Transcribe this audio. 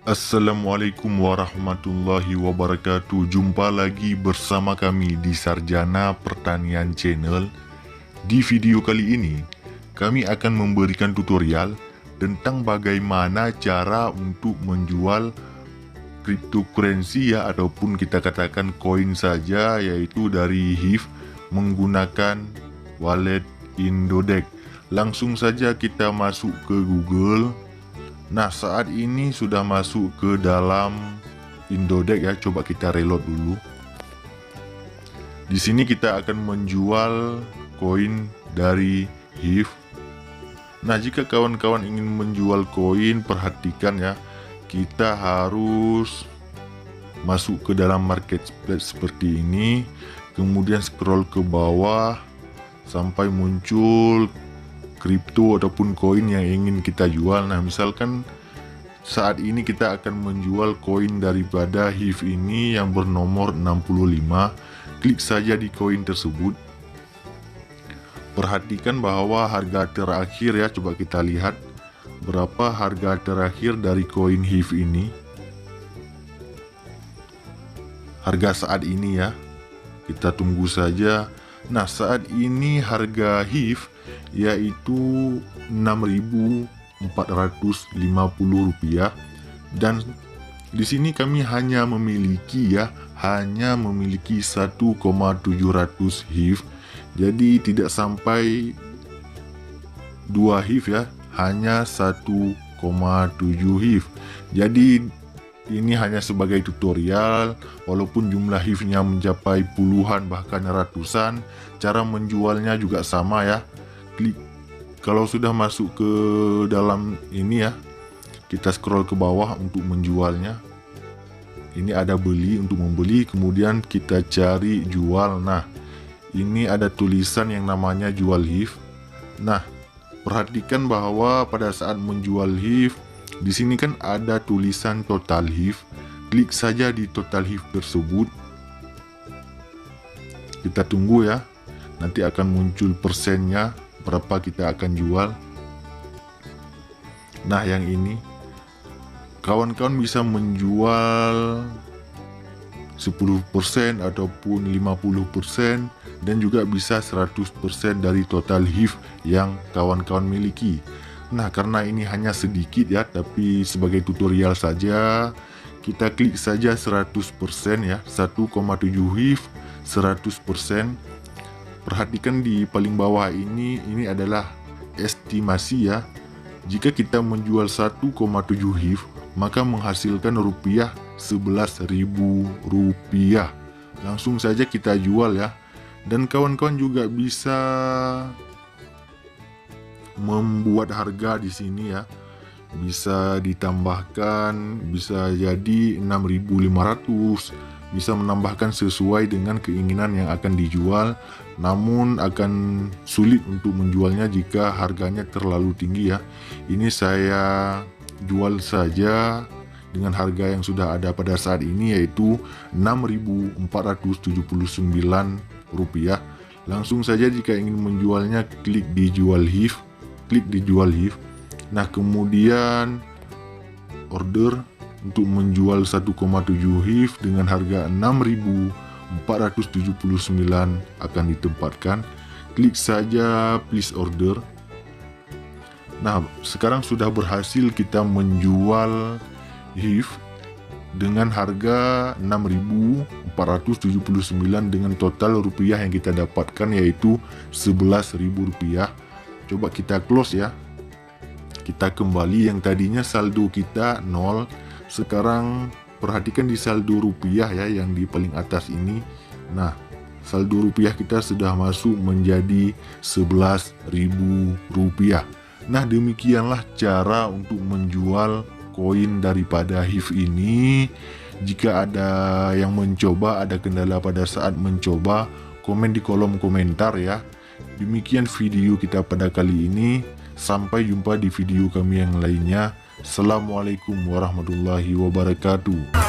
Assalamualaikum warahmatullahi wabarakatuh. Jumpa lagi bersama kami di Sarjana Pertanian Channel. Di video kali ini, kami akan memberikan tutorial tentang bagaimana cara untuk menjual cryptocurrency ya, ataupun kita katakan koin saja, yaitu dari HIF menggunakan wallet Indodex. Langsung saja kita masuk ke Google. Nah, saat ini sudah masuk ke dalam Indodex ya. Coba kita reload dulu. Di sini kita akan menjual koin dari HIF. Nah, jika kawan-kawan ingin menjual koin, perhatikan ya. Kita harus masuk ke dalam marketplace seperti ini. Kemudian scroll ke bawah sampai muncul kripto ataupun koin yang ingin kita jual. Nah, misalkan saat ini kita akan menjual koin daripada HIF ini yang bernomor 65. Klik saja di koin tersebut. Perhatikan bahwa harga terakhir ya, coba kita lihat berapa harga terakhir dari koin HIF ini. Harga saat ini ya, kita tunggu saja. Nah, saat ini harga HIF yaitu Rp6.450 dan di sini kami hanya memiliki 1,700 HIF. Jadi tidak sampai 2 HIF ya, hanya 1,7 HIF. Jadi ini hanya sebagai tutorial, walaupun jumlah HIF-nya mencapai puluhan bahkan ratusan, cara menjualnya juga sama ya. Klik, kalau sudah masuk ke dalam ini ya, kita scroll ke bawah untuk menjualnya. Ini ada beli, untuk membeli, kemudian kita cari jual. Nah, ini ada tulisan yang namanya jual HIF. Nah, perhatikan bahwa pada saat menjual HIF, di sini kan ada tulisan total HIF. Klik saja di total HIF tersebut. Kita tunggu ya. Nanti akan muncul persennya, berapa kita akan jual. Nah, yang ini kawan-kawan bisa menjual 10% ataupun 50%, dan juga bisa 100% dari total HIF yang kawan-kawan miliki. Nah, karena ini hanya sedikit ya, tapi sebagai tutorial saja, kita klik saja 100% ya, 1,7 HIF 100%. Perhatikan di paling bawah ini adalah estimasi ya. Jika kita menjual 1,7 HIF, maka menghasilkan rupiah 11.000 rupiah. Langsung saja kita jual ya. Dan kawan-kawan juga bisa membuat harga di sini ya, bisa ditambahkan, bisa jadi 6.500, bisa menambahkan sesuai dengan keinginan yang akan dijual. Namun akan sulit untuk menjualnya jika harganya terlalu tinggi ya. Ini saya jual saja dengan harga yang sudah ada pada saat ini, yaitu Rp6.479. Langsung saja jika ingin menjualnya, klik di jual HIF. Klik di jual HIF. Nah, kemudian order untuk menjual 1,7 HIF dengan harga 6.479 akan ditempatkan. Klik saja please order. Nah, sekarang sudah berhasil kita menjual HIF dengan harga 6.479 dengan total rupiah yang kita dapatkan yaitu 11.000 rupiah. Coba kita close ya. Kita kembali, yang tadinya saldo kita 0. Sekarang perhatikan di saldo rupiah ya, yang di paling atas ini. Nah, saldo rupiah kita sudah masuk menjadi 11.000 rupiah. Nah, demikianlah cara untuk menjual koin daripada HIF ini. Jika ada yang mencoba, ada kendala pada saat mencoba, komen di kolom komentar ya. Demikian video kita pada kali ini. Sampai jumpa di video kami yang lainnya. Assalamualaikum warahmatullahi wabarakatuh.